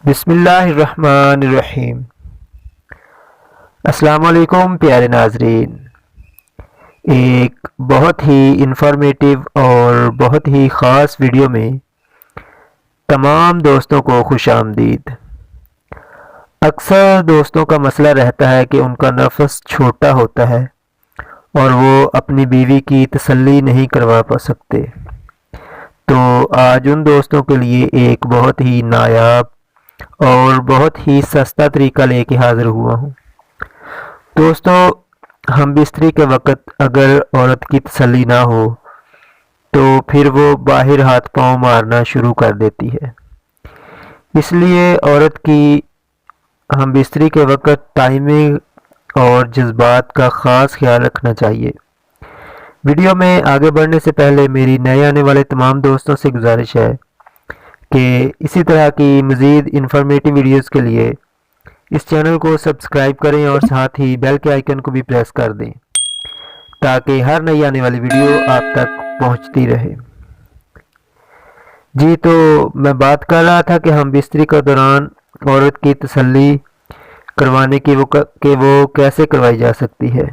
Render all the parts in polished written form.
بسم اللہ الرحمن الرحیم۔ السلام علیکم پیارے ناظرین، ایک بہت ہی انفارمیٹیو اور بہت ہی خاص ویڈیو میں تمام دوستوں کو خوش آمدید۔ اکثر دوستوں کا مسئلہ رہتا ہے کہ ان کا نفس چھوٹا ہوتا ہے اور وہ اپنی بیوی کی تسلی نہیں کروا پا سکتے، تو آج ان دوستوں کے لیے ایک بہت ہی نایاب اور بہت ہی سستا طریقہ لے کے حاضر ہوا ہوں۔ دوستوں، ہم بستری کے وقت اگر عورت کی تسلی نہ ہو تو پھر وہ باہر ہاتھ پاؤں مارنا شروع کر دیتی ہے۔ اس لیے عورت کی ہم بستری کے وقت ٹائمنگ اور جذبات کا خاص خیال رکھنا چاہیے۔ ویڈیو میں آگے بڑھنے سے پہلے میری نئے آنے والے تمام دوستوں سے گزارش ہے کہ اسی طرح کی مزید انفارمیٹیو ویڈیوز کے لیے اس چینل کو سبسکرائب کریں اور ساتھ ہی بیل کے آئیکن کو بھی پریس کر دیں تاکہ ہر نئی آنے والی ویڈیو آپ تک پہنچتی رہے۔ جی، تو میں بات کر رہا تھا کہ ہم بستری کے دوران عورت کی تسلی کروانے کی وہ کیسے کروائی جا سکتی ہے۔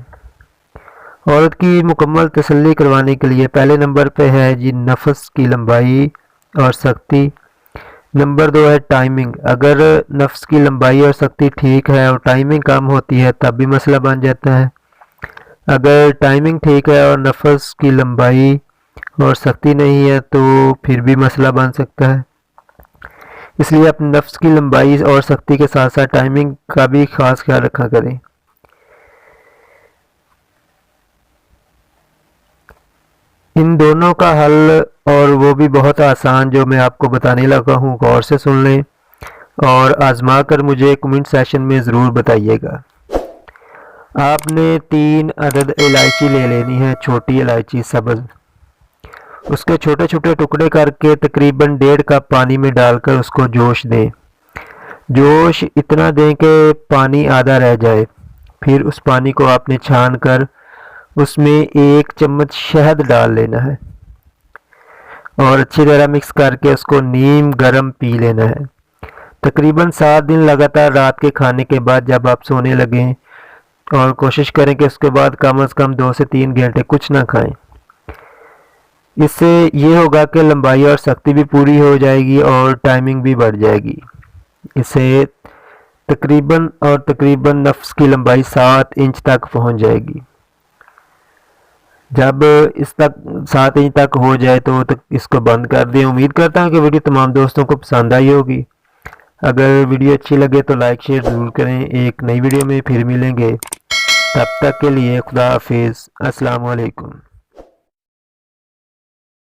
عورت کی مکمل تسلی کروانے کے لیے پہلے نمبر پہ ہے جی نفس کی لمبائی اور سختی۔ نمبر 2 ہے ٹائمنگ۔ اگر نفس کی لمبائی اور سختی ٹھیک ہے اور ٹائمنگ کم ہوتی ہے تب بھی مسئلہ بن جاتا ہے۔ اگر ٹائمنگ ٹھیک ہے اور نفس کی لمبائی اور سختی نہیں ہے تو پھر بھی مسئلہ بن سکتا ہے۔ اس لیے اپنے نفس کی لمبائی اور سختی کے ساتھ ساتھ ٹائمنگ کا بھی خاص خیال رکھا کریں۔ ان دونوں کا حل اور وہ بھی بہت آسان جو میں آپ کو بتانے لگا ہوں، غور سے سن لیں اور آزما کر مجھے کمنٹ سیشن میں ضرور بتائیے گا۔ آپ نے 3 عدد الائچی لے لینی ہے، چھوٹی الائچی سبز۔ اس کے چھوٹے چھوٹے ٹکڑے کر کے تقریباً 1.5 کپ پانی میں ڈال کر اس کو جوش دیں۔ جوش اتنا دیں کہ پانی آدھا رہ جائے۔ پھر اس پانی کو آپ نے چھان کر اس میں 1 چمچ شہد ڈال لینا ہے اور اچھی طرح مکس کر کے اس کو نیم گرم پی لینا ہے۔ تقریباً 7 دن لگاتار رات کے کھانے کے بعد جب آپ سونے لگیں، اور کوشش کریں کہ اس کے بعد کم از کم 2 سے 3 گھنٹے کچھ نہ کھائیں۔ اس سے یہ ہوگا کہ لمبائی اور سختی بھی پوری ہو جائے گی اور ٹائمنگ بھی بڑھ جائے گی۔ اس سے تقریباً نفس کی لمبائی 7 انچ تک پہنچ جائے گی۔ جب اس تک 7 انچ تک ہو جائے تو اس کو بند کر دیں۔ امید کرتا ہوں کہ ویڈیو تمام دوستوں کو پسند آئی ہوگی۔ اگر ویڈیو اچھی لگے تو لائک شیئر ضرور کریں۔ ایک نئی ویڈیو میں پھر ملیں گے، تب تک کے لیے خدا حافظ۔ السلام علیکم۔